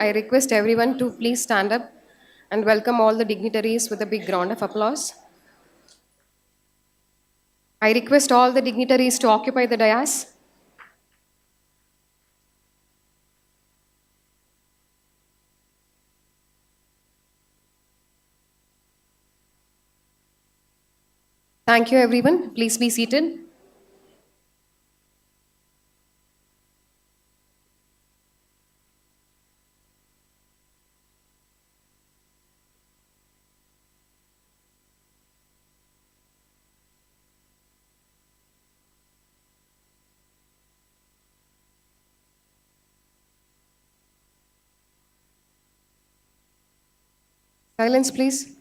I request everyone to please stand up and welcome all the dignitaries with a big round of applause. I request all the dignitaries to occupy the dais. Thank you, everyone. Please be seated. Silence, please.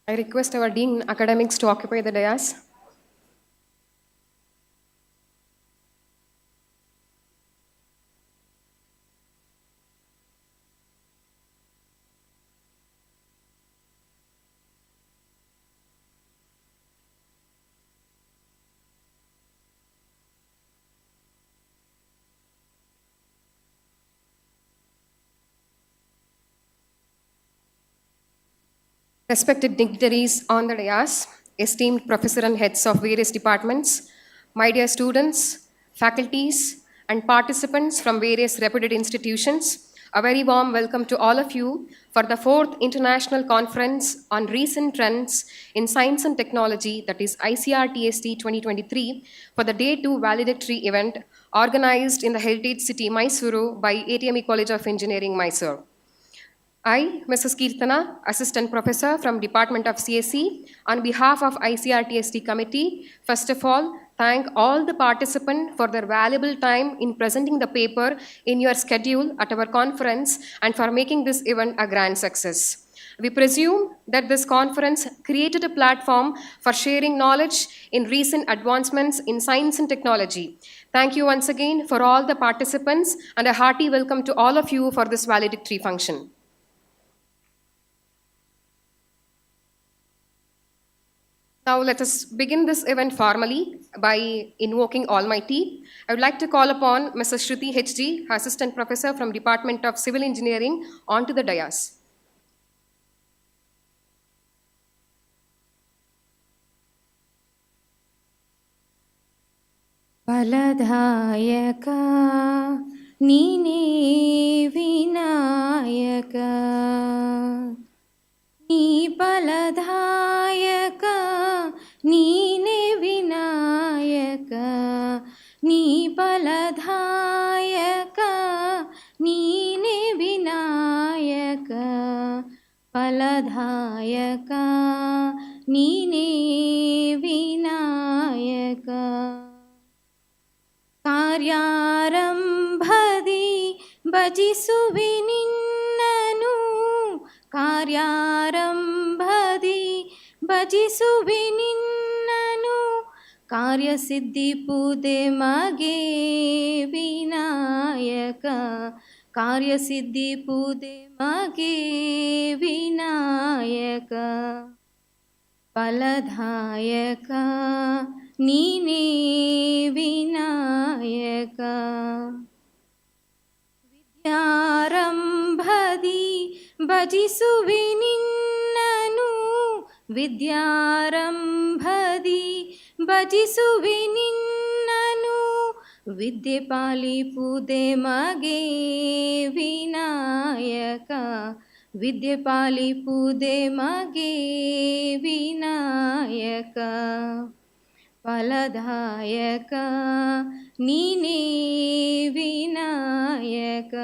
I request our Dean Academics to occupy the dais. Respected dignitaries on the dais, esteemed professor and heads of various departments, my dear students, faculties, and participants from various reputed institutions, a very warm welcome to all of you for the 4th International Conference on Recent Trends in Science and Technology, that is ICRTST 2023, for the Day 2 Valedictory event organized in the Heritage City, Mysuru by ATME College of Engineering, Mysore. I, Mrs. Kirtana, Assistant Professor from Department of CSE, on behalf of ICRTST Committee, first of all, thank all the participants for their valuable time in presenting the paper in your schedule at our conference and for making this event a grand success. We presume that this conference created a platform for sharing knowledge in recent advancements in science and technology. Thank you once again for all the participants and a hearty welcome to all of you for this valedictory function. Now let us begin this event formally by invoking Almighty. I would like to call upon Mrs. Shruti H.G., Assistant Professor from Department of Civil Engineering, onto the dais. फलदायका नीने Vinayaka नी फलदायका नीने विनायका नी फलदायका नीने विनायका फलदायका नीने विनायका ಕಾರ್ಯಾರಂಭದಿ ಭಜಿಸುವೆ ನಿನ್ನನು ಕಾರ್ಯಾರಂಭದಿ ಭಜಿಸುವೆ ನಿನ್ನನು ಕಾರ್ಯಸಿದ್ಧಿ ಪೂದೆ ಮಗೆ ವಿನಾಯಕ ಕಾರ್ಯಸಿದ್ಧಿ ಪೂದೆ ಮಗೆ ವಿನಾಯಕ ಫಲದಾಯಕ ನೀನೇ ವಿನಾಯಕ ವಿದ್ಯಾರಂಭದಿ ಭಜಿಸುವೆ ನಿನ್ನನು ವಿದ್ಯಾರಂಭದಿ ಭಜಿಸುವೆ ನಿನ್ನನು ವಿದ್ಯೆ ಪಾಲಿಪುದೆ ಮಗೆ ವಿನಾಯಕ ವಿದ್ಯೆ ಪಾಲಿಪುದೆ ಮಗೆ ವಿನಾಯಕ ಫಲದಾಯಕ ನೀನೇ ವಿನಾಯಕ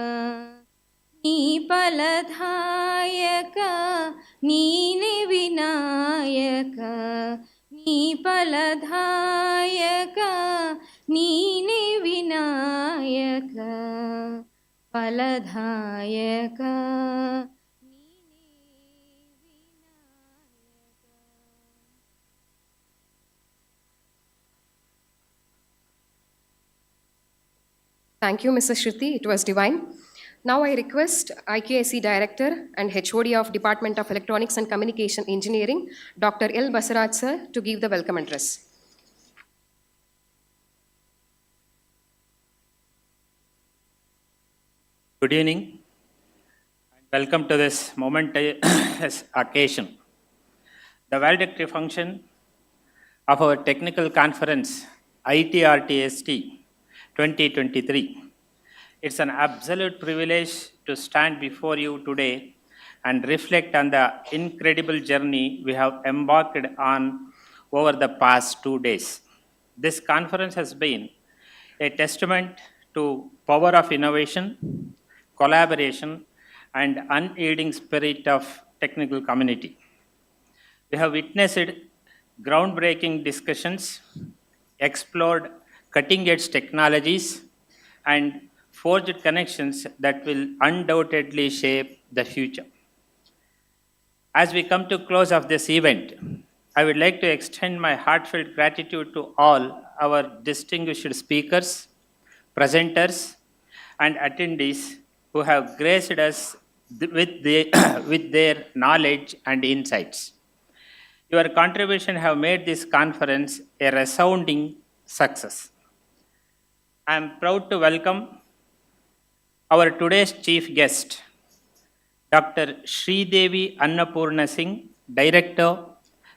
ನೀ ಫಲದಾಯಕ ನೀನೇ ವಿನಾಯಕ ನೀ ಫಲದಾಯಕ ನೀನೇ Vinayaka ಫಲದಾಯಕ Thank you, Mrs. Shruti. It was divine. Now I request IQAC Director and HOD of Department of Electronics and Communication Engineering, Dr. L. Basaraj sir, to give the welcome address. Good evening and welcome to this momentous occasion. The valedictory function of our technical conference ICRTST 2023. It's an absolute privilege to stand before you today and reflect on the incredible journey we have embarked on over the past 2 days. This conference has been a testament to power of innovation, collaboration, and unyielding spirit of technical community. We have witnessed groundbreaking discussions, explored cutting-edge technologies, and forged connections that will undoubtedly shape the future. As we come to close of this event, I would like to extend my heartfelt gratitude to all our distinguished speakers, presenters, and attendees who have graced us with their knowledge and insights. Your contribution have made this conference a resounding success. I am proud to welcome our today's chief guest, Dr. Sridevi Annapurna Singh, Director,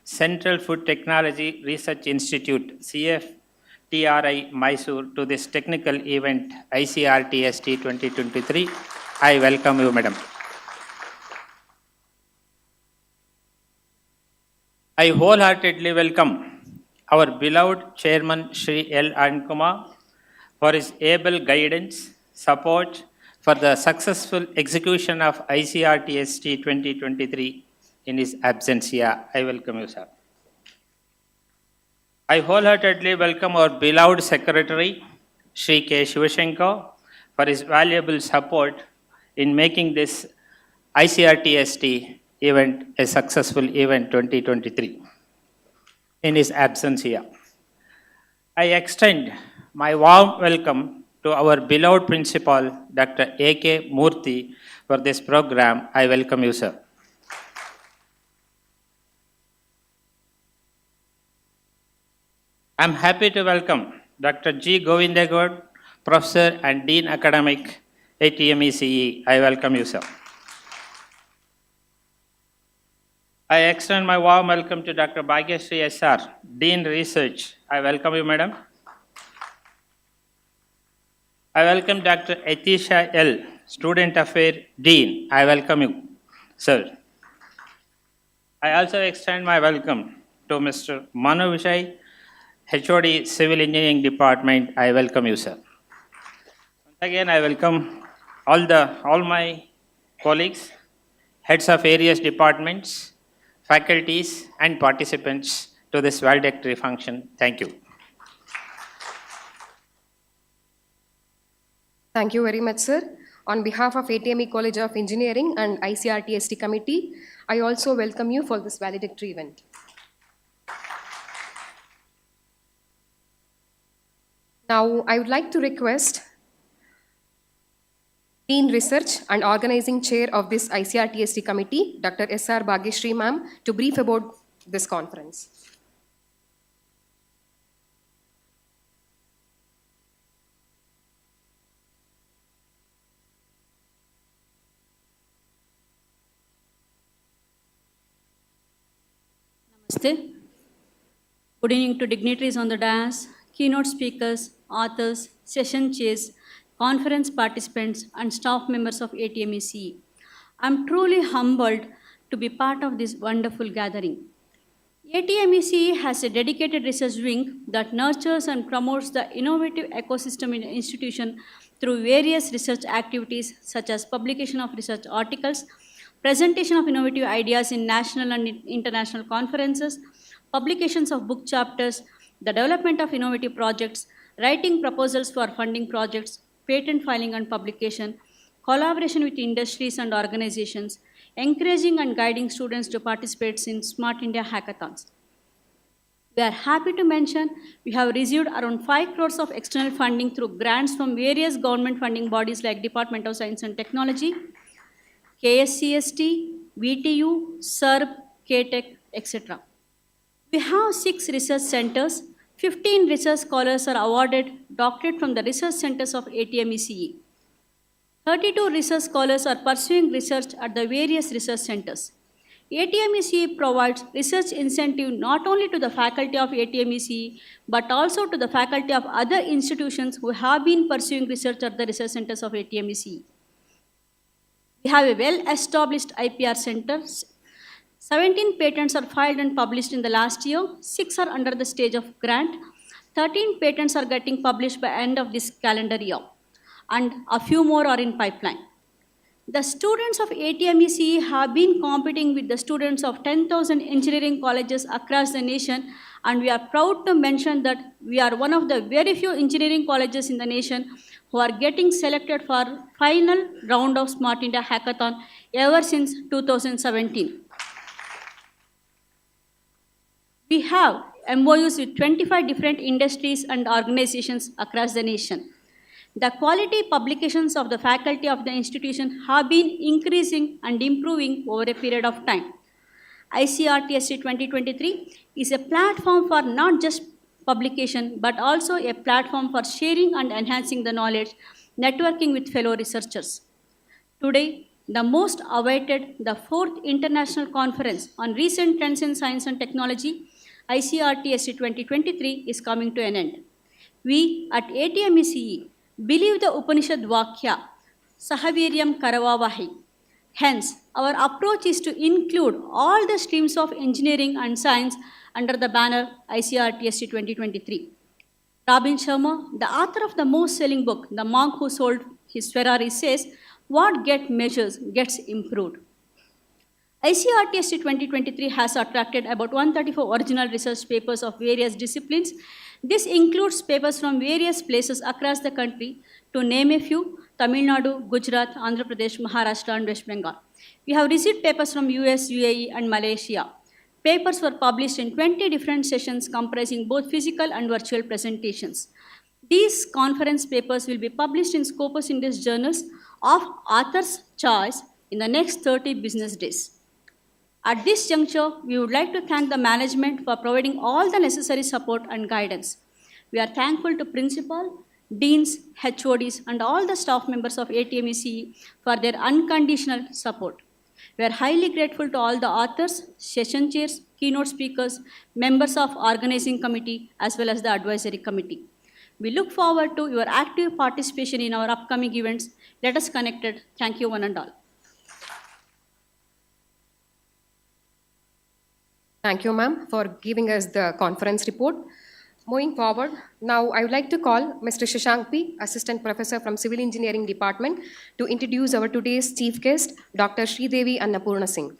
Central Food Technology Research Institute, CFTRI, Mysore, to this technical event, ICRTST 2023. I welcome you, Madam. I wholeheartedly welcome our beloved Chairman Shri L. Ankumar for his able guidance, support for the successful execution of ICRTST 2023 in his absence here. I welcome you, sir. I wholeheartedly welcome our beloved Secretary Shri K. Shivashankar for his valuable support in making this ICRTST event a successful event 2023 in his absence here. I extend my warm welcome to our beloved principal, Dr. A.K. Murthy, for this program. I welcome you, sir. I am happy to welcome Dr. G. Govindagowd, Professor and Dean Academic at TMECE. I welcome you, sir. I extend my warm welcome to Dr. Bhagyashree S.R., Dean Research. I welcome you, Madam. I welcome Dr. Etisha L., Student Affairs Dean. I welcome you, sir. I also extend my welcome to Mr. Manu Vishai, HOD Civil Engineering Department. I welcome you, sir. Once again, I welcome all my colleagues, heads of various departments, faculties, and participants to this valedictory function. Thank you. Thank you very much, sir. On behalf of ATME College of Engineering and ICRTST committee, I also welcome you for this valedictory event. Now, I would like to request Dean Research and Organizing Chair of this ICRTST committee, Dr. S.R. Bhagyashree ma'am, to brief about this conference. Namaste. Good evening to dignitaries on the dais, keynote speakers, authors, session chairs, conference participants, and staff members of ATMECE. I am truly humbled to be part of this wonderful gathering. ATMECE has a dedicated research wing that nurtures and promotes the innovative ecosystem in the institution through various research activities such as publication of research articles, presentation of innovative ideas in national and international conferences, publications of book chapters, the development of innovative projects, writing proposals for funding projects, patent filing and publication, collaboration with industries and organizations, encouraging and guiding students to participate in Smart India hackathons. We are happy to mention we have received around 5 crores of external funding through grants from various government funding bodies like Department of Science and Technology, KSCST, VTU, SERB, KTech, etc. We have 6 research centers. 15 research scholars are awarded doctorate from the research centers of ATMECE. 32 research scholars are pursuing research at the various research centers. ATMECE provides research incentive not only to the faculty of ATMECE but also to the faculty of other institutions who have been pursuing research at the research centers of ATMECE. We have a well-established IPR center. 17 patents are filed and published in the last year. 6 are under the stage of grant. 13 patents are getting published by end of this calendar year. And a few more are in pipeline. The students of ATMECE have been competing with the students of 10,000 engineering colleges across the nation, and we are proud to mention that we are one of the very few engineering colleges in the nation who are getting selected for final round of Smart India Hackathon ever since 2017. We have MOUs with 25 different industries and organizations across the nation. The quality publications of the faculty of the institution have been increasing and improving over a period of time. ICRTST 2023 is a platform for not just publication but also a platform for sharing and enhancing the knowledge, networking with fellow researchers. Today, the most awaited, the 4th International Conference on Recent Trends in Science and Technology, ICRTST 2023, is coming to an end. We at ATMECE believe the Upanishad Vakya, Sahaviryam Karavavahi. Hence, our approach is to include all the streams of engineering and science under the banner ICRTST 2023. Robin Sharma, the author of the most selling book, The Monk Who Sold His Ferrari, says, "What gets measured gets improved." ICRTST 2023 has attracted about 134 original research papers of various disciplines. This includes papers from various places across the country, to name a few: Tamil Nadu, Gujarat, Andhra Pradesh, Maharashtra, and West Bengal. We have received papers from US, UAE, and Malaysia. Papers were published in 20 different sessions comprising both physical and virtual presentations. These conference papers will be published in Scopus Indus journals of author's choice in the next 30 business days. At this juncture, we would like to thank the management for providing all the necessary support and guidance. We are thankful to principal, deans, HODs, and all the staff members of ATMECE for their unconditional support. We are highly grateful to all the authors, session chairs, keynote speakers, members of organizing committee, as well as the advisory committee. We look forward to your active participation in our upcoming events. Let us connected. Thank you, one and all. Thank you, ma'am, for giving us the conference report. Moving forward, now I would like to call Mr. Shashank P., Assistant Professor from Civil Engineering Department, to introduce our today's chief guest, Dr. Sridevi Annapurna Singh.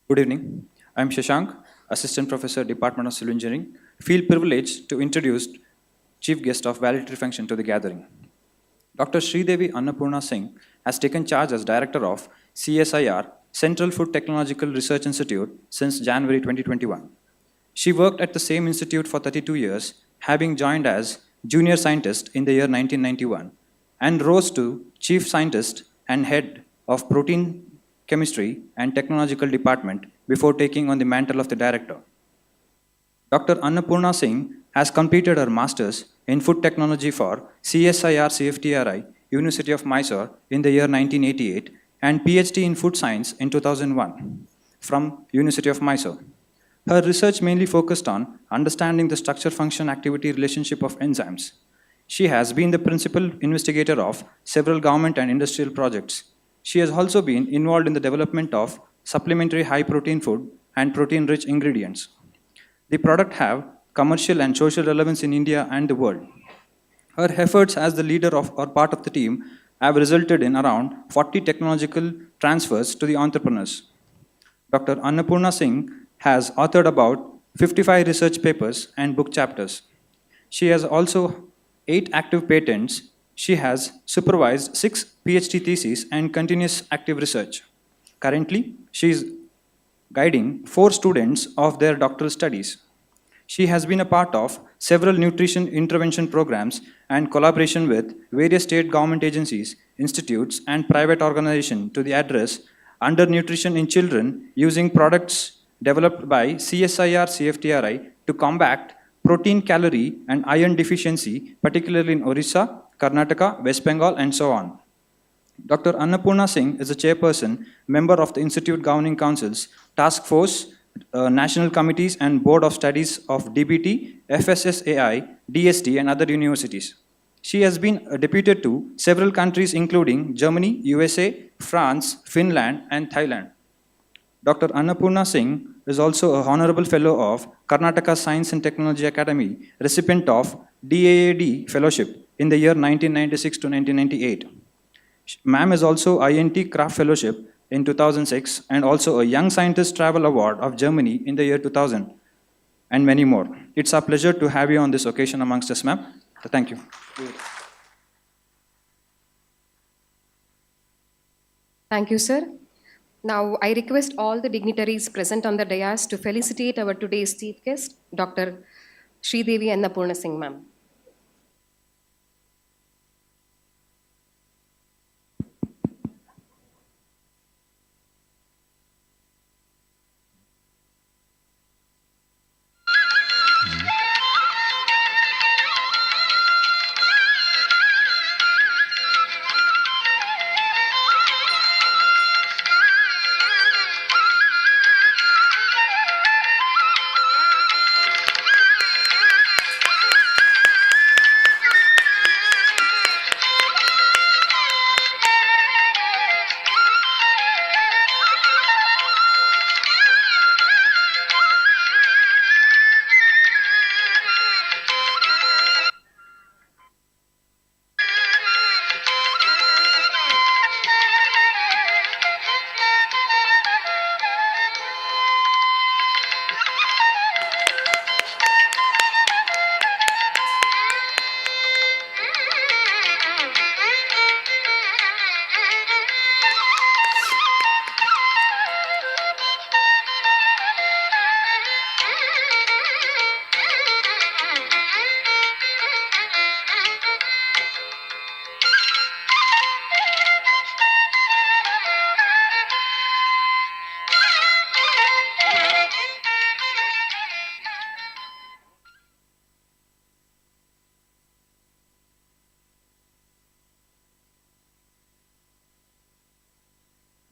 Good evening. I am Shashank, Assistant Professor, Department of Civil Engineering. Feel privileged to introduce Chief Guest of Valedictory function to the gathering. Dr. Sridevi Annapurna Singh has taken charge as Director of CSIR, Central Food Technological Research Institute, since January 2021. She worked at the same institute for 32 years, having joined as Junior Scientist in the year 1991, and rose to Chief Scientist and Head of Protein Chemistry and Technological Department before taking on the mantle of the Director. Dr. Annapurna Singh has completed her Master's in Food Technology for CSIR CFTRI, University of Mysore in the year 1988, and PhD in Food Science in 2001 from University of Mysore. Her research mainly focused on understanding the structure-function-activity relationship of enzymes. She has been the principal investigator of several government and industrial projects. She has also been involved in the development of supplementary high-protein food and protein-rich ingredients. The product have commercial and social relevance in India and the world. Her efforts as the leader of or part of the team have resulted in around 40 technological transfers to the entrepreneurs. Dr. Annapurna Singh has authored about 55 research papers and book chapters. She has also 8 active patents. She has supervised 6 PhD thesis, and continuous active research. Currently, she is guiding 4 students of their doctoral studies. She has been a part of several nutrition intervention programs and collaboration with various state government agencies, institutes, and private organizations to the address undernutrition in children using products developed by CSIR CFTRI to combat protein, calorie, and iron deficiency, particularly in Orissa, Karnataka, West Bengal, and so on. Dr. Annapurna Singh is a chairperson, member of the Institute Governing Council's Task Force, National Committees, and Board of Studies of DBT, FSSAI, DST, and other universities. She has been deputed to several countries including Germany, USA, France, Finland, and Thailand. Dr. Annapurna Singh is also a honorable fellow of Karnataka Science and Technology Academy, recipient of DAAD Fellowship in the year 1996 to 1998. Ma'am is also INT Craft Fellowship in 2006 and also a Young Scientist Travel Award of Germany in the year 2000 and many more. It's our pleasure to have you on this occasion amongst us, ma'am. Thank you. Thank you, sir. Now, I request all the dignitaries present on the dais to felicitate our today's chief guest, Dr. Sridevi Annapurna Singh, ma'am.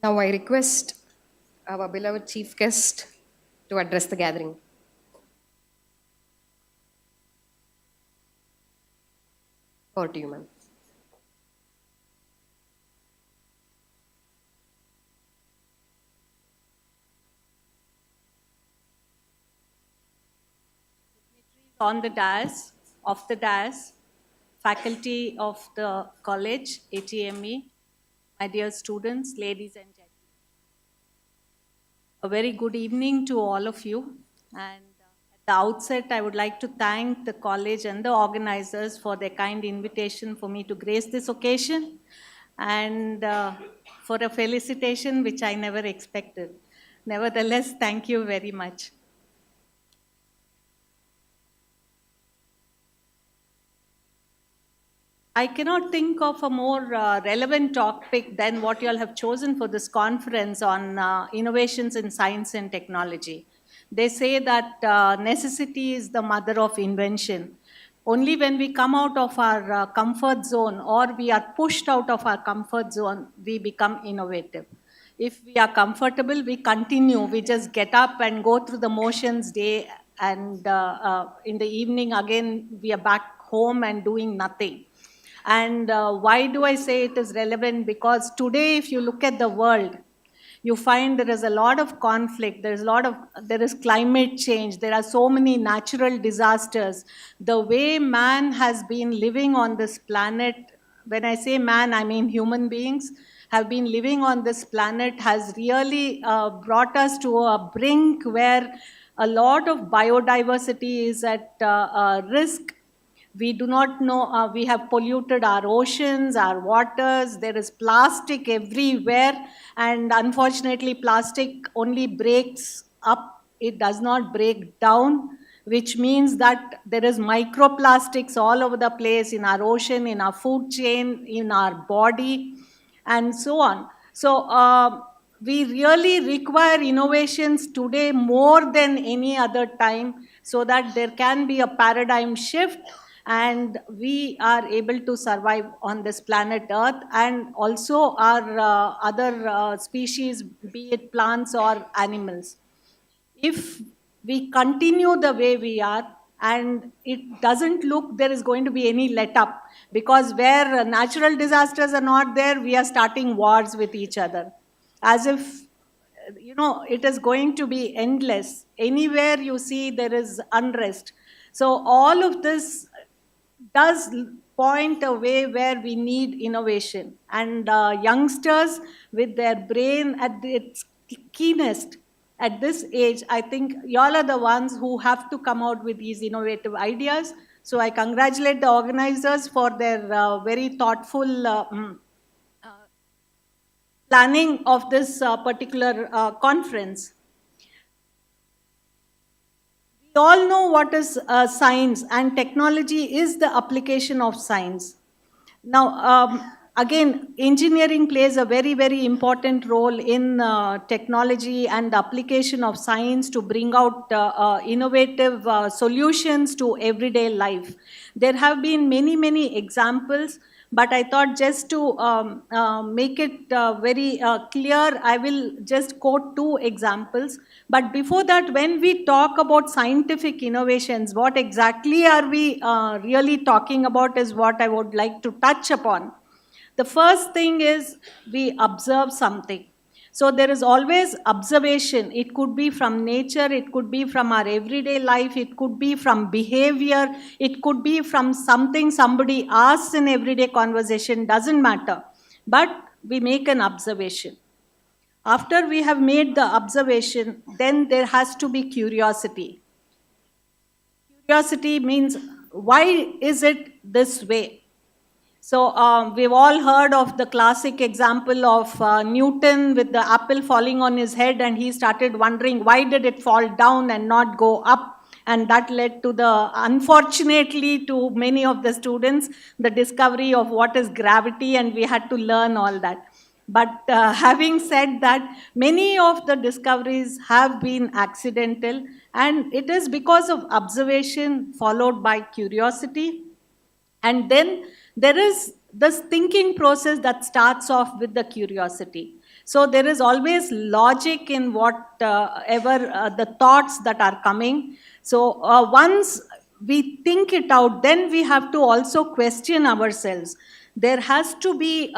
Now I request our beloved chief guest to address the gathering. Over to you, ma'am. On the dais, off the dais, faculty of the college, ATME, my dear students, ladies and gentlemen. A very good evening to all of you. And at the outset, I would like to thank the college and the organizers for their kind invitation for me to grace this occasion and for a felicitation which I never expected. Nevertheless, thank you very much. I cannot think of a more relevant topic than what you all have chosen for this conference on innovations in science and technology. They say that necessity is the mother of invention. Only when we come out of our comfort zone or we are pushed out of our comfort zone, we become innovative. If we are comfortable, we continue. We just get up and go through the motions day and in the evening again, we are back home and doing nothing. And why do I say it is relevant? Because today, if you look at the world, you find there is a lot of conflict, there is climate change, there are so many natural disasters. The way man has been living on this planet, when I say man, I mean human beings, have been living on this planet has really brought us to a brink where a lot of biodiversity is at risk. We do not know, we have polluted our oceans, our waters, there is plastic everywhere, and unfortunately, plastic only breaks up, it does not break down, which means that there is microplastics all over the place in our ocean, in our food chain, in our body, and so on. So, we really require innovations today more than any other time so that there can be a paradigm shift and we are able to survive on this planet Earth, and also our other species, be it plants or animals. If we continue the way we are, and it doesn't look there is going to be any let up, because where natural disasters are not there, we are starting wars with each other, as if it is going to be endless. Anywhere you see there is unrest. So all of this does point a way where we need innovation, and youngsters with their brain at its keenest at this age, I think y'all are the ones who have to come out with these innovative ideas. So I congratulate the organizers for their very thoughtful planning of this particular conference. We all know what is science, and technology is the application of science. Now, again, engineering plays a very, very important role in technology and the application of science to bring out innovative solutions to everyday life. There have been many, many examples, but I thought just to make it very clear, I will just quote two examples. But before that, when we talk about scientific innovations, what exactly are we really talking about is what I would like to touch upon. The first thing is we observe something. So there is always observation. It could be from nature, it could be from our everyday life, it could be from behavior, it could be from something somebody asks in everyday conversation, doesn't matter. But we make an observation. After we have made the observation, then there has to be curiosity. Curiosity means, why is it this way? So we've all heard of the classic example of Newton with the apple falling on his head, and he started wondering why did it fall down and not go up, and that led to unfortunately to many of the students, the discovery of what is gravity, and we had to learn all that. But having said that, many of the discoveries have been accidental, and it is because of observation followed by curiosity. And then there is this thinking process that starts off with the curiosity. So there is always logic in whatever the thoughts that are coming. So once we think it out, then we have to also question ourselves. There has to be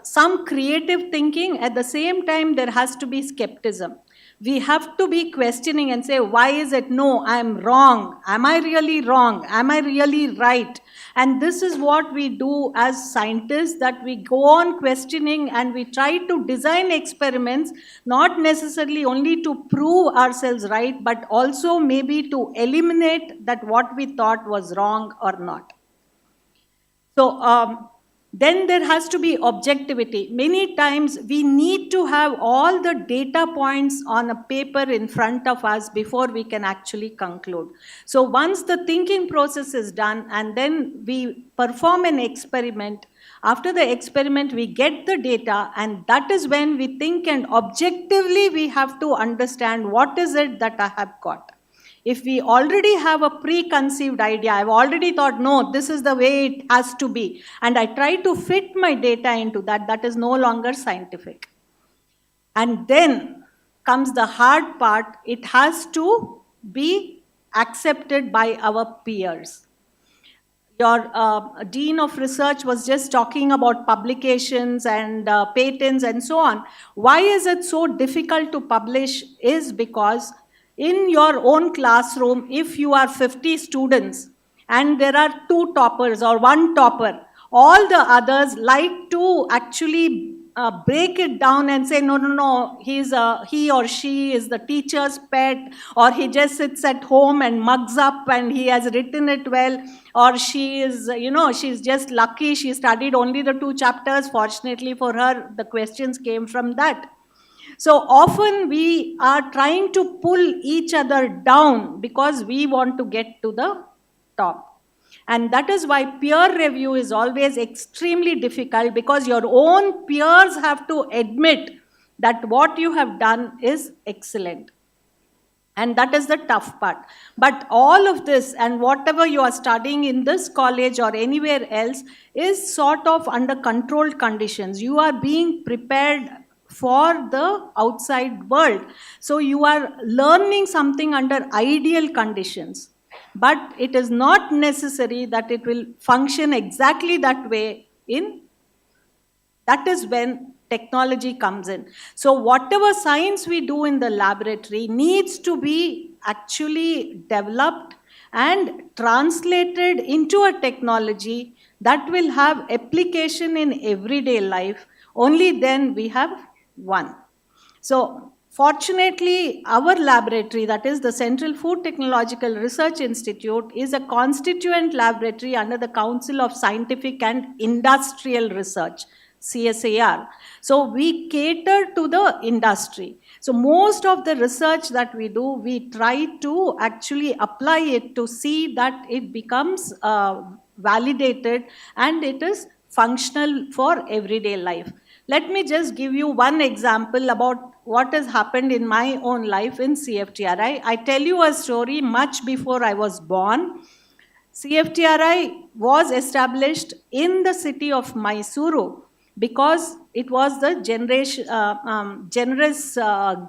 some creative thinking. At the same time, there has to be skepticism. We have to be questioning and say, why is it? No, I'm wrong. Am I really wrong? Am I really right? And this is what we do as scientists, that we go on questioning and we try to design experiments, not necessarily only to prove ourselves right, but also maybe to eliminate that what we thought was wrong or not. So then there has to be objectivity. Many times we need to have all the data points on a paper in front of us before we can actually conclude. So once the thinking process is done and then we perform an experiment, after the experiment we get the data, and that is when we think, and objectively we have to understand what is it that I have got. If we already have a preconceived idea, I've already thought, no, this is the way it has to be, and I try to fit my data into that, that is no longer scientific. And then comes the hard part, it has to be accepted by our peers. Your Dean of Research was just talking about publications and patents and so on. Why is it so difficult to publish? Is because in your own classroom, if you are 50 students and there are 2 toppers or 1 topper, all the others like to actually break it down and say, no, he or she is the teacher's pet, or he just sits at home and mugs up and he has written it well, or she is, she's just lucky, she studied only the 2 chapters. Fortunately for her, the questions came from that. So often we are trying to pull each other down because we want to get to the top. And that is why peer review is always extremely difficult, because your own peers have to admit that what you have done is excellent. And that is the tough part. But all of this and whatever you are studying in this college or anywhere else is sort of under controlled conditions. You are being prepared for the outside world. So you are learning something under ideal conditions. But it is not necessary that it will function exactly that way that is when technology comes in. So whatever science we do in the laboratory needs to be actually developed and translated into a technology that will have application in everyday life. Only then we have won. So fortunately, our laboratory, that is the Central Food Technological Research Institute, is a constituent laboratory under the Council of Scientific and Industrial Research, CSIR. So we cater to the industry. So most of the research that we do, we try to actually apply it to see that it becomes validated and it is functional for everyday life. Let me just give you one example about what has happened in my own life in CFTRI. I tell you a story much before I was born. CFTRI was established in the city of Mysuru because it was the generous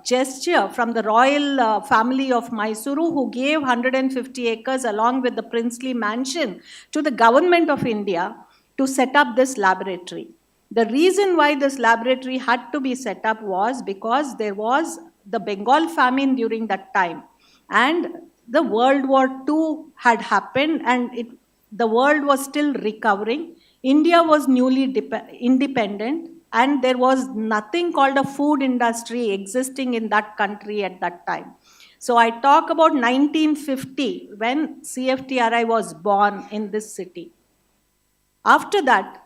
gesture from the royal family of Mysuru, who gave 150 acres along with the princely mansion to the government of India to set up this laboratory. The reason why this laboratory had to be set up was because there was the Bengal famine during that time, and the World War II had happened, and the world was still recovering. India was newly independent, and there was nothing called a food industry existing in that country at that time. So I talk about 1950 when CFTRI was born in this city. After that,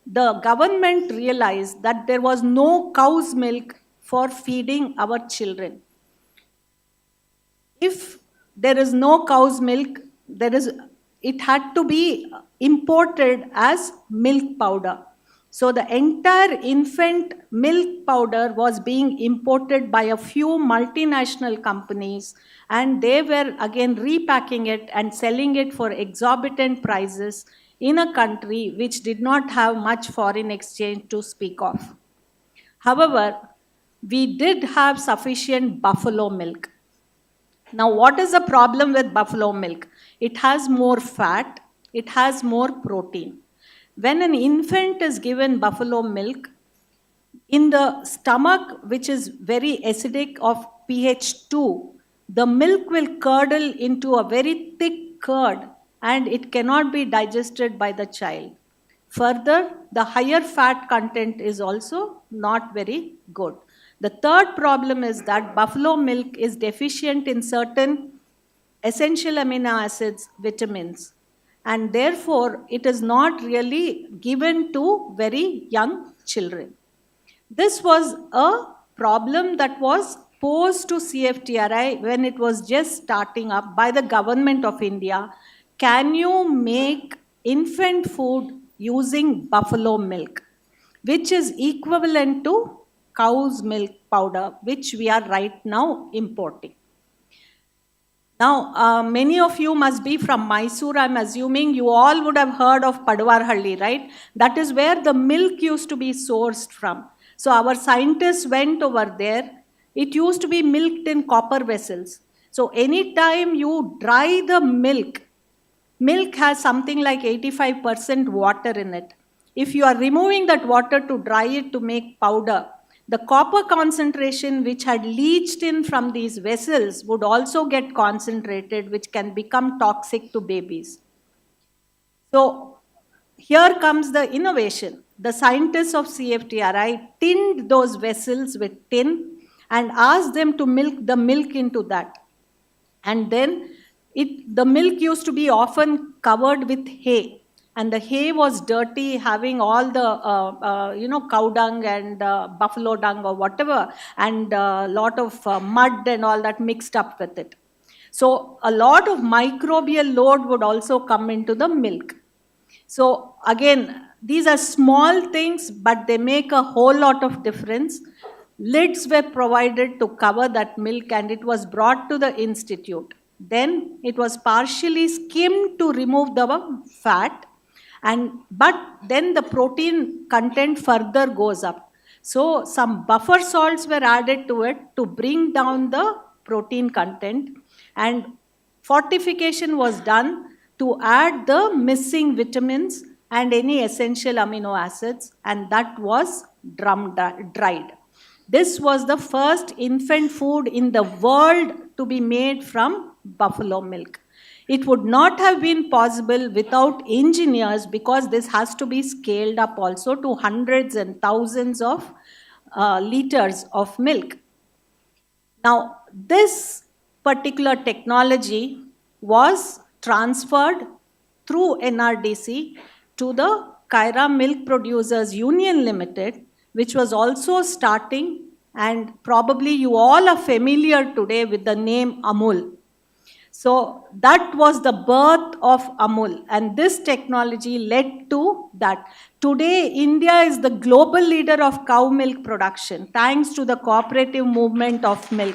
the government realized that there was no cow's milk for feeding our children. If there is no cow's milk, it had to be imported as milk powder. So the entire infant milk powder was being imported by a few multinational companies, and they were again repacking it and selling it for exorbitant prices in a country which did not have much foreign exchange to speak of. However, we did have sufficient buffalo milk. Now, what is the problem with buffalo milk? It has more fat, it has more protein. When an infant is given buffalo milk, in the stomach, which is very acidic of pH 2, the milk will curdle into a very thick curd, and it cannot be digested by the child. Further, the higher fat content is also not very good. The third problem is that buffalo milk is deficient in certain essential amino acids, vitamins, and therefore it is not really given to very young children. This was a problem that was posed to CFTRI when it was just starting up by the government of India. Can you make infant food using buffalo milk, which is equivalent to cow's milk powder, which we are right now importing? Now, many of you must be from Mysore. I'm assuming you all would have heard of Padwarhalli, right? That is where the milk used to be sourced from. So our scientists went over there. It used to be milked in copper vessels. So anytime you dry the milk has something like 85% water in it. If you are removing that water to dry it to make powder, the copper concentration which had leached in from these vessels would also get concentrated, which can become toxic to babies. So here comes the innovation. the scientists of CFTRI tinned those vessels with tin and asked them to milk the milk into that. And then the milk used to be often covered with hay. And the hay was dirty, having all the, cow dung and buffalo dung or whatever, and a lot of mud and all that mixed up with it. So a lot of microbial load would also come into the milk. So again, these are small things, but they make a whole lot of difference. Lids were provided to cover that milk, and it was brought to the institute. Then it was partially skimmed to remove the fat, but then the protein content further goes up. So some buffer salts were added to it to bring down the protein content, and fortification was done to add the missing vitamins and any essential amino acids, and that was dried. This was the first infant food in the world to be made from buffalo milk. It would not have been possible without engineers, because this has to be scaled up also to hundreds and thousands of liters of milk. Now, this particular technology was transferred through NRDC to the Kaira Milk Producers Union Limited, which was also starting, and probably you all are familiar today with the name Amul. So that was the birth of Amul, and this technology led to that. Today, India is the global leader of cow milk production, thanks to the cooperative movement of milk.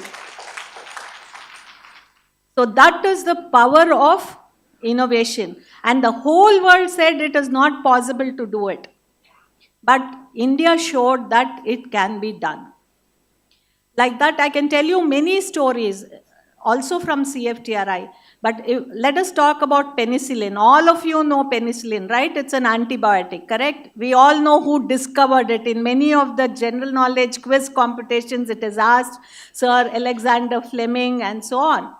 So that is the power of innovation. And the whole world said it is not possible to do it. But India showed that it can be done. Like that, I can tell you many stories, also from CFTRI. But let us talk about penicillin. All of you know penicillin, right? It's an antibiotic, correct? We all know who discovered it. In many of the general knowledge quiz competitions, it is asked, Sir Alexander Fleming, and so on.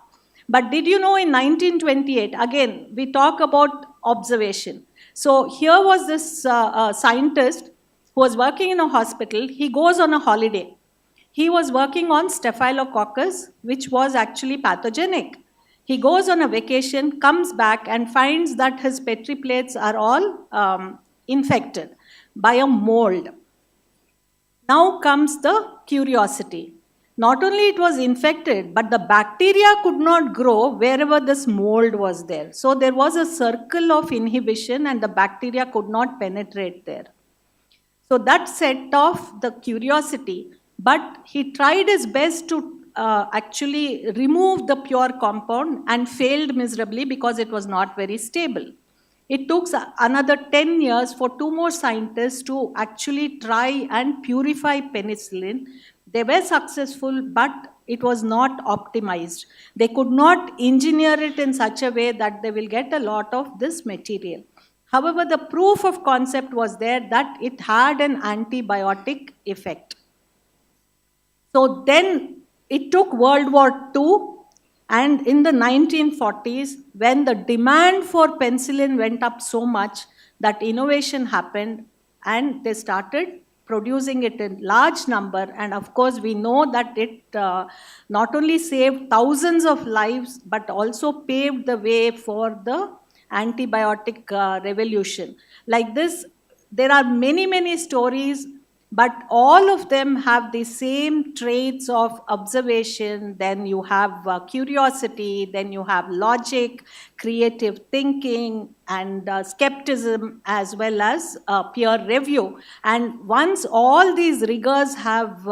But did you know in 1928, again, we talk about observation. So here was this scientist who was working in a hospital. He goes on a holiday. He was working on Staphylococcus, which was actually pathogenic. He goes on a vacation, comes back, and finds that his Petri plates are all infected by a mold. Now comes the curiosity. Not only it was infected, but the bacteria could not grow wherever this mold was there. So there was a circle of inhibition, and the bacteria could not penetrate there. So that set off the curiosity, but he tried his best to actually remove the pure compound and failed miserably because it was not very stable. It took another 10 years for 2 more scientists to actually try and purify penicillin. They were successful, but it was not optimized. They could not engineer it in such a way that they will get a lot of this material. However, the proof of concept was there that it had an antibiotic effect. So then it took World War II, and in the 1940s, when the demand for penicillin went up so much, that innovation happened, and they started producing it in large number. And of course, we know that it not only saved thousands of lives, but also paved the way for the antibiotic revolution. Like this, there are many, many stories, but all of them have the same traits of observation. Then you have curiosity, then you have logic, creative thinking, and skepticism, as well as peer review. And once all these rigors have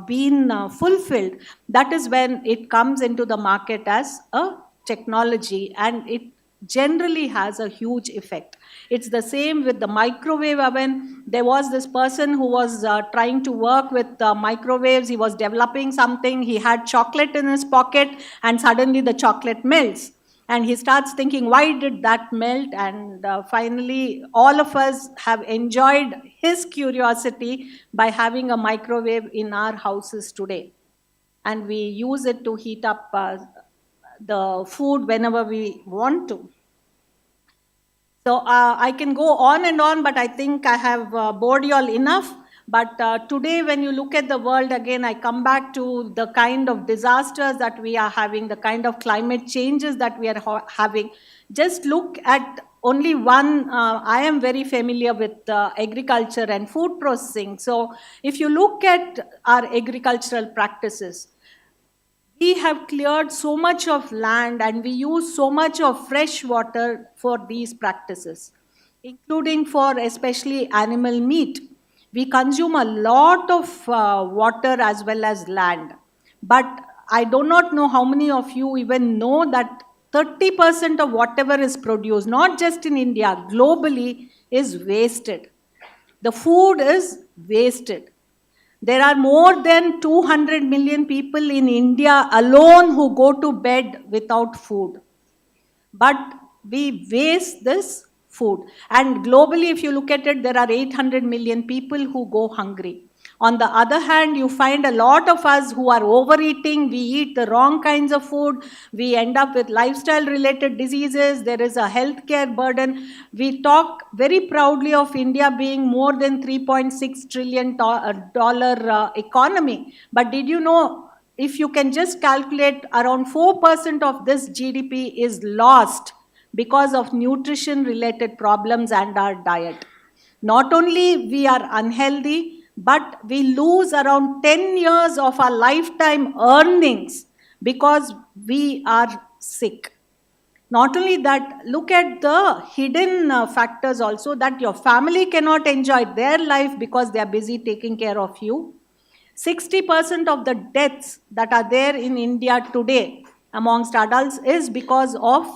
been fulfilled, that is when it comes into the market as a technology, and it generally has a huge effect. It's the same with the microwave oven. There was this person who was trying to work with microwaves. He was developing something. He had chocolate in his pocket, and suddenly the chocolate melts. And he starts thinking, why did that melt? And finally, all of us have enjoyed his curiosity by having a microwave in our houses today. And we use it to heat up the food whenever we want to. So I can go on and on, but I think I have bored you all enough. But today, when you look at the world again, I come back to the kind of disasters that we are having, the kind of climate changes that we are having. Just look at only one. I am very familiar with agriculture and food processing. So if you look at our agricultural practices, we have cleared so much of land and we use so much of fresh water for these practices, including for especially animal meat. We consume a lot of water as well as land. But I do not know how many of you even know that 30% of whatever is produced, not just in India, globally, is wasted. The food is wasted. There are more than 200 million people in India alone who go to bed without food. But we waste this food. And globally, if you look at it, there are 800 million people who go hungry. On the other hand, you find a lot of us who are overeating, we eat the wrong kinds of food, we end up with lifestyle-related diseases, there is a healthcare burden. We talk very proudly of India being more than $3.6 trillion economy. But did you know, if you can just calculate, around 4% of this GDP is lost because of nutrition-related problems and our diet. Not only we are unhealthy, but we lose around 10 years of our lifetime earnings because we are sick. Not only that, look at the hidden factors also, that your family cannot enjoy their life because they are busy taking care of you. 60% of the deaths that are there in India today amongst adults is because of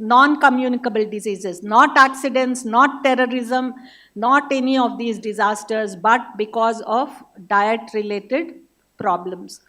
non-communicable diseases, not accidents, not terrorism, not any of these disasters, but because of diet-related problems.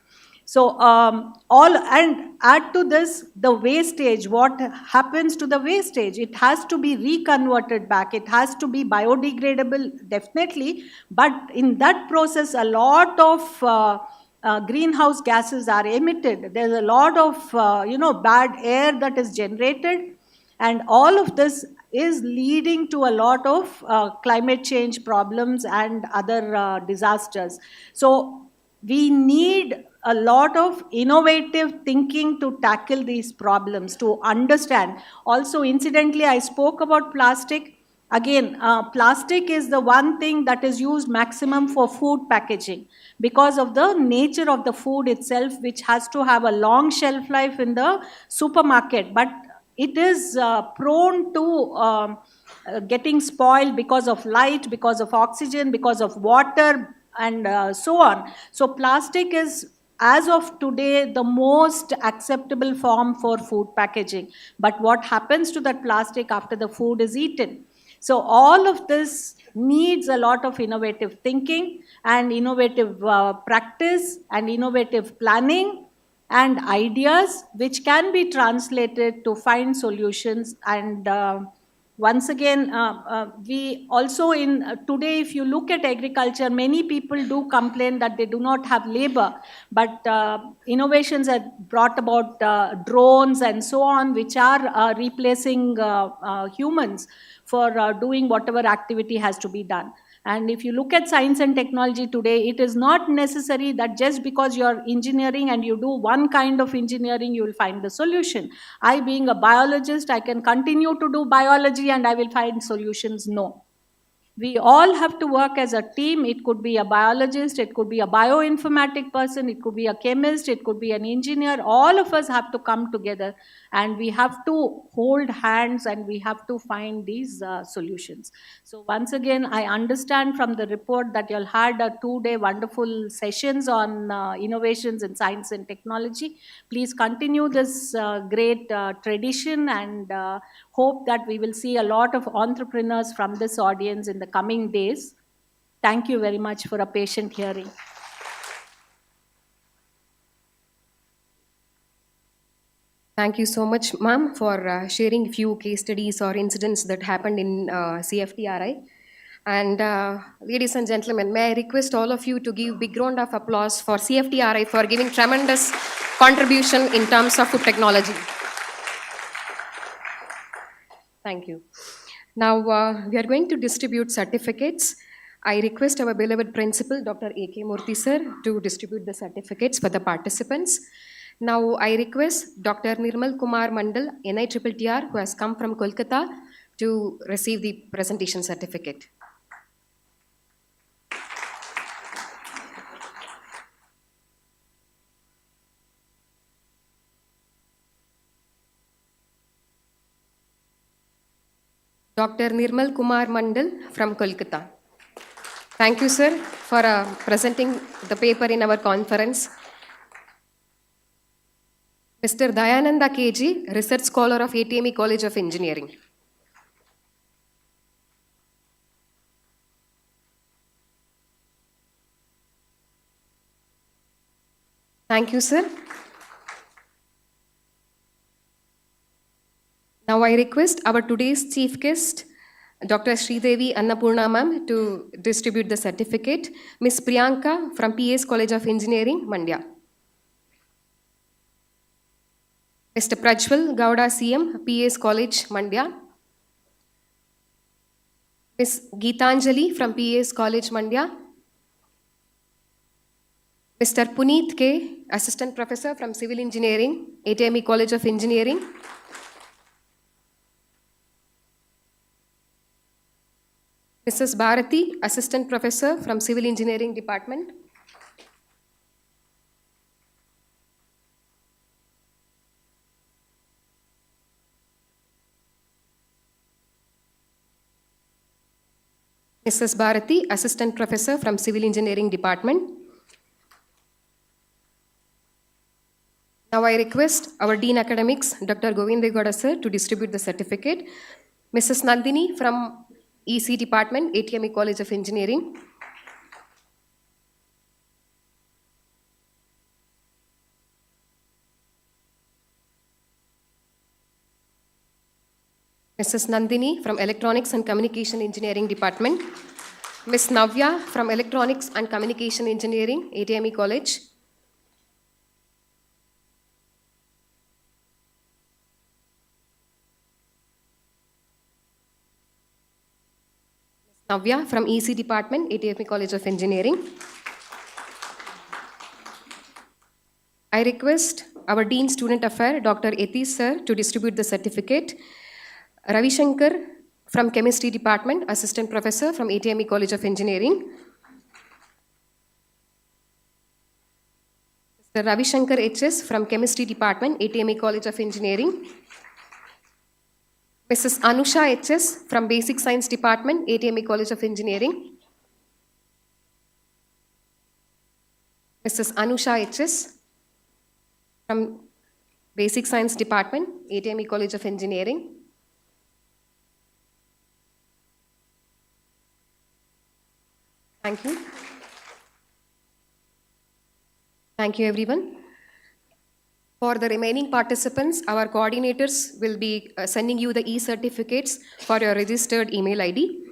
So and add to this the wastage. What happens to the wastage? It has to be reconverted back. It has to be biodegradable, definitely. But in that process, a lot of greenhouse gases are emitted. There's a lot of bad air that is generated. And all of this is leading to a lot of climate change problems and other disasters. So we need a lot of innovative thinking to tackle these problems, to understand. Also, incidentally, I spoke about plastic. Again, plastic is the one thing that is used maximum for food packaging because of the nature of the food itself, which has to have a long shelf life in the supermarket. But it is prone to getting spoiled because of light, because of oxygen, because of water, and so on. So plastic is, as of today, the most acceptable form for food packaging. But what happens to that plastic after the food is eaten? So all of this needs a lot of innovative thinking and innovative practice and innovative planning and ideas which can be translated to find solutions. And once again, we also today, if you look at agriculture, many people do complain that they do not have labor, but innovations have brought about drones and so on, which are replacing humans for doing whatever activity has to be done. And if you look at science and technology today, it is not necessary that just because you're engineering and you do one kind of engineering, you will find the solution. I, being a biologist, I can continue to do biology and I will find solutions. No. We all have to work as a team. It could be a biologist, it could be a bioinformatic person, it could be a chemist, it could be an engineer. All of us have to come together and we have to hold hands and we have to find these solutions. So once again, I understand from the report that you all had a 2-day wonderful sessions on innovations in science and technology. Please continue this great tradition and hope that we will see a lot of entrepreneurs from this audience in the coming days. Thank you very much for a patient hearing. Thank you so much, ma'am, for sharing few case studies or incidents that happened in CFTRI. And ladies and gentlemen, may I request all of you to give big round of applause for CFTRI for giving tremendous contribution in terms of food technology. Thank you. Now, we are going to distribute certificates. I request our beloved principal, Dr. A.K. Murthy sir, to distribute the certificates for the participants. Now, I request Dr. Nirmal Kumar Mandal, NITTR, who has come from Kolkata, to receive the presentation certificate. Dr. Nirmal Kumar Mandal from Kolkata. Thank you, sir, for presenting the paper in our conference. Mr. Dayananda KG, Research Scholar of ATME College of Engineering. Thank you, sir. Now I request our today's chief guest, Dr. Sridevi Annapurna ma'am, to distribute the certificate. Ms. Priyanka from PS College of Engineering, Mandya. Mr. Prajwal Gowda CM, PS College, Mandya. Ms. Geetanjali from PS College, Mandya. Mr. Puneet K, Assistant Professor from Civil Engineering, ATME College of Engineering. Mrs. Bharati, Assistant Professor from Civil Engineering Department. Mrs. Bharati, Assistant Professor from Civil Engineering Department. Now I request our Dean Academics, Dr. Govindegowda sir, to distribute the certificate. Mrs. Nandini from EC Department, ATME College of Engineering. Mrs. Nandini from Electronics and Communication Engineering Department. Ms. Navya from Electronics and Communication Engineering, ATME College. Navya from EC Department, ATME College of Engineering. I request our Dean Student Affairs, Dr. Yatish sir, to distribute the certificate. Ravi Shankar from Chemistry Department, Assistant Professor from ATME College of Engineering. Mr. Ravi Shankar HS from Chemistry Department, ATME College of Engineering. Mrs. Anusha HS from Basic Science Department, ATME College of Engineering. Mrs. Anusha HS from Basic Science Department, ATME College of Engineering. Thank you. Thank you, everyone. For the remaining participants, our coordinators will be sending you the e-certificates for your registered email ID.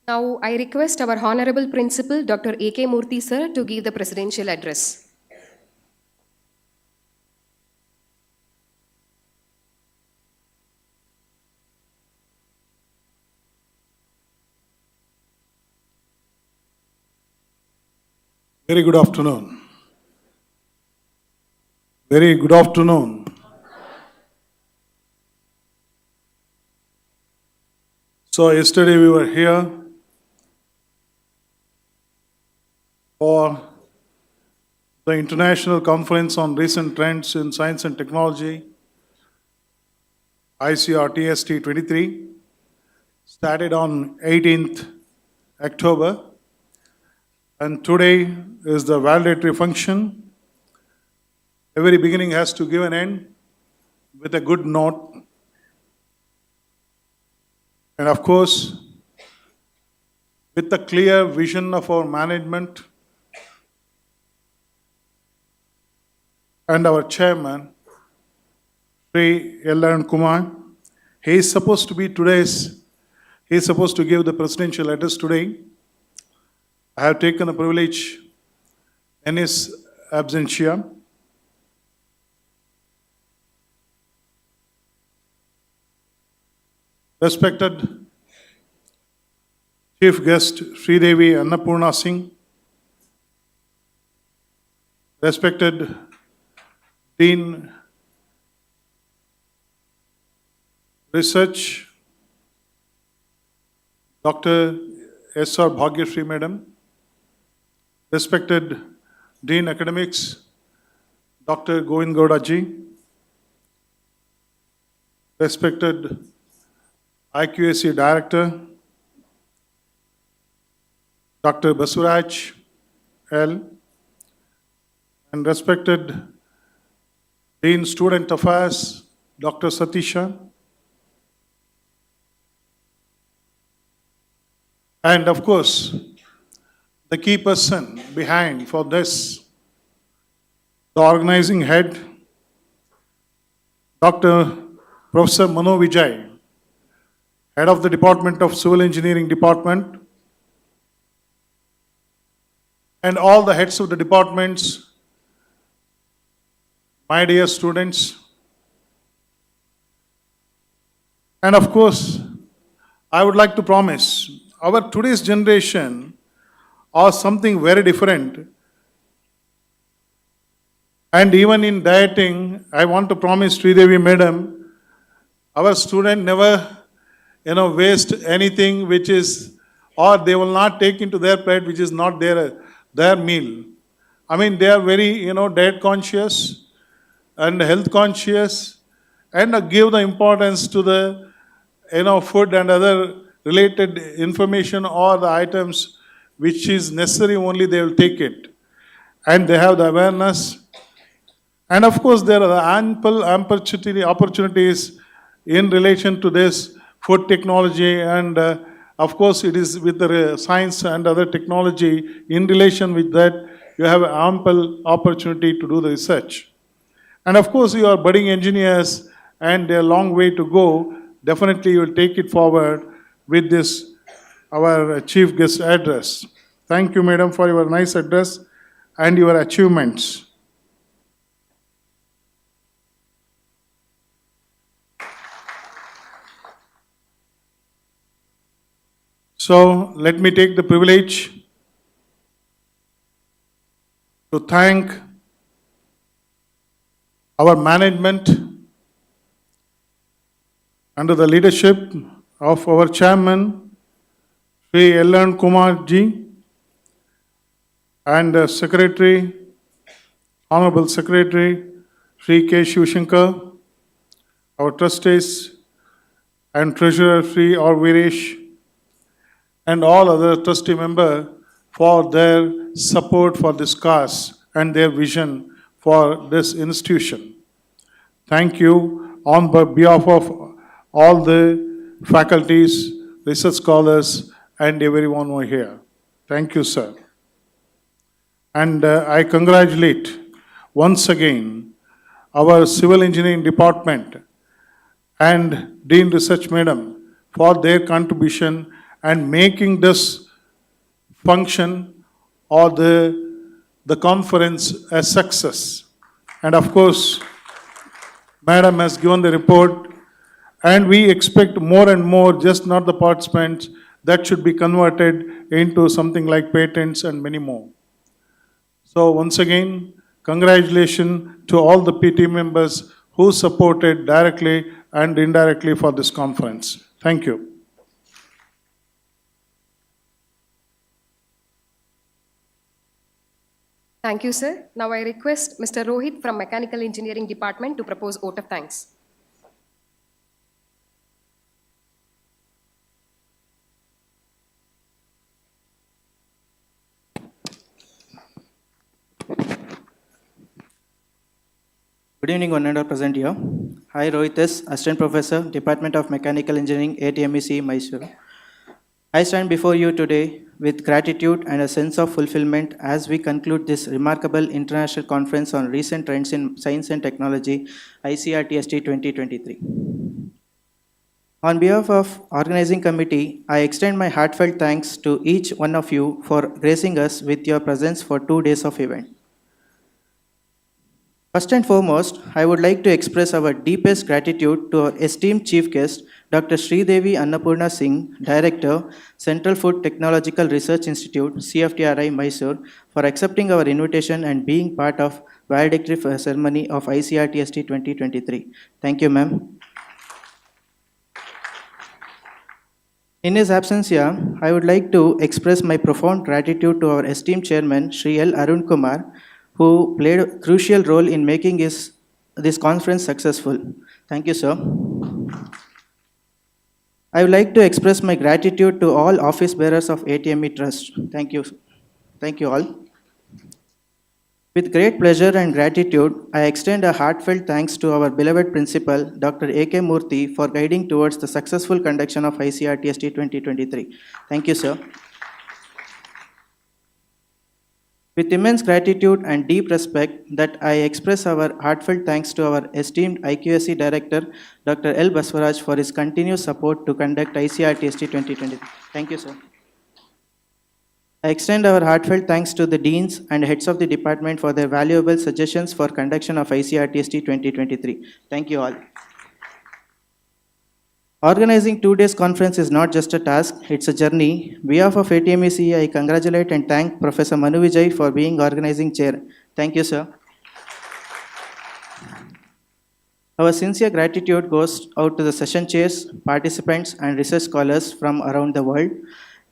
Now, I request our Honorable Principal, Dr. A.K. Murthy sir, to give the presidential address. Very good afternoon. Very good afternoon. So yesterday we were here for the International Conference on Recent Trends in Science and Technology, ICRTST 23, started on 18th October. And today is the valedictory function. Every beginning has to give an end with a good note. And of course, with the clear vision of our management and our chairman, Sri L. Kumar, he is supposed to give the presidential address today. I have taken the privilege in his absentia. respected Chief Guest Sridevi Annapurna Singh, respected Dean Research, Dr. S.R. Bhagyashree Madam, respected Dean Academics, Dr. Govind Gowda ji, respected IQAC Director, Dr. Basuraj L, and respected Dean Student Affairs, Dr. Satisha, and of course, the key person behind for this, the organizing head, Dr. Professor Mano Vijay, head of the Department of Civil Engineering Department, and all the heads of the departments, my dear students, and of course, I would like to promise our today's generation are something very different. And even in dieting, I want to promise Sridevi Madam, our student never, waste anything which is, or they will not take into their plate which is not their meal. I mean, they are very, diet conscious and health conscious, and give the importance to the, food and other related information or the items which is necessary only they will take it. And they have the awareness. And of course, there are ample opportunities in relation to this food technology, and of course, it is with the science and other technology. In relation with that, you have ample opportunity to do the research. And of course, you are budding engineers, and a long way to go. Definitely, you will take it forward with this, our chief guest address. Thank you, madam, for your nice address and your achievements. So let me take the privilege to thank our management under the leadership of our chairman, Sri L. Kumar ji, and Secretary, Honorable Secretary, Sri K. Shivshankar, our trustees and treasurer, Sri R. Viresh, and all other trustee members for their support for this cause and their vision for this institution. Thank you on behalf of all the faculties, research scholars, and everyone who are here. Thank you, sir. And I congratulate once again our Civil Engineering Department and Dean Research Madam for their contribution and making this function or the conference a success. And of course, Madam has given the report, and we expect more and more, just not the participants, that should be converted into something like patents and many more. So once again, congratulations to all the PT members who supported directly and indirectly for this conference. Thank you. Thank you, sir. Now I request Mr. Rohit from Mechanical Engineering Department to propose vote of thanks. Good evening, one and all present here. Hi, Rohit, Assistant Professor, Department of Mechanical Engineering, ATMEC, Mysuru. I stand before you today with gratitude and a sense of fulfillment as we conclude this remarkable international conference on recent trends in science and technology, ICRTST 2023. On behalf of organizing committee, I extend my heartfelt thanks to each one of you for gracing us with your presence for 2 days of event. First and foremost, I would like to express our deepest gratitude to our esteemed chief guest, Dr. Sridevi Annapurna Singh, Director, Central Food Technological Research Institute, CFTRI, Mysore, for accepting our invitation and being part of valedictory ceremony of ICRTST 2023. Thank you, ma'am. In his absence here, I would like to express my profound gratitude to our esteemed chairman, Sri L. Arun Kumar, who played a crucial role in making this conference successful. Thank you, sir. I would like to express my gratitude to all office bearers of ATME Trust. Thank you. Thank you all. With great pleasure and gratitude, I extend a heartfelt thanks to our beloved principal, Dr. A.K. Murthy, for guiding towards the successful conduction of ICRTST 2023. Thank you, sir. With immense gratitude and deep respect that I express our heartfelt thanks to our esteemed IQSC Director, Dr. L. Baswaraj, for his continuous support to conduct ICRTST 2023. Thank you, sir. I extend our heartfelt thanks to the deans and heads of the department for their valuable suggestions for conduction of ICRTST 2023. Thank you all. Organizing 2 days conference is not just a task, it's a journey. On behalf of ATMEC, I congratulate and thank Professor Manu Vijay for being organizing chair. Thank you, sir. Our sincere gratitude goes out to the session chairs, participants, and research scholars from around the world.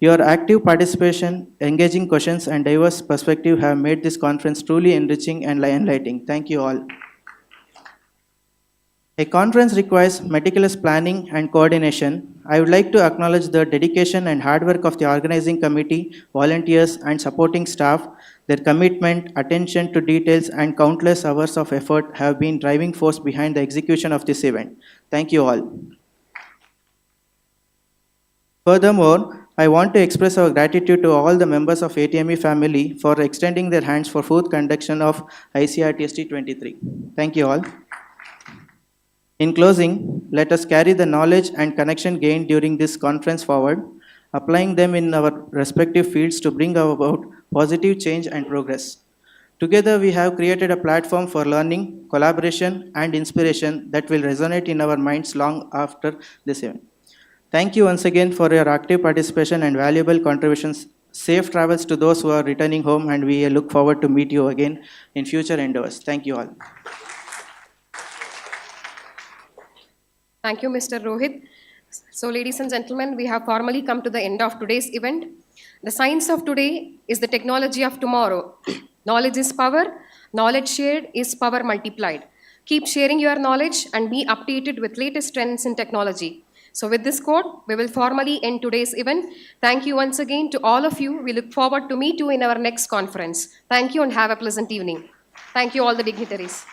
Your active participation, engaging questions, and diverse perspective have made this conference truly enriching and enlightening. Thank you all. A conference requires meticulous planning and coordination. I would like to acknowledge the dedication and hard work of the organizing committee, volunteers, and supporting staff. Their commitment, attention to details, and countless hours of effort have been driving force behind the execution of this event. Thank you all. Furthermore, I want to express our gratitude to all the members of ATME family for extending their hands for fourth conduction of ICRTST 23. Thank you all. In closing, let us carry the knowledge and connection gained during this conference forward, applying them in our respective fields to bring about positive change and progress. Together, we have created a platform for learning, collaboration, and inspiration that will resonate in our minds long after this event. Thank you once again for your active participation and valuable contributions. Safe travels to those who are returning home, and we look forward to meet you again in future endeavors. Thank you all. Thank you, Mr. Rohit. So, ladies and gentlemen, we have formally come to the end of today's event. The science of today is the technology of tomorrow. Knowledge is power. Knowledge shared is power multiplied. Keep sharing your knowledge and be updated with latest trends in technology. So with this quote, we will formally end today's event. Thank you once again to all of you. We look forward to meet you in our next conference. Thank you and have a pleasant evening. Thank you all the dignitaries.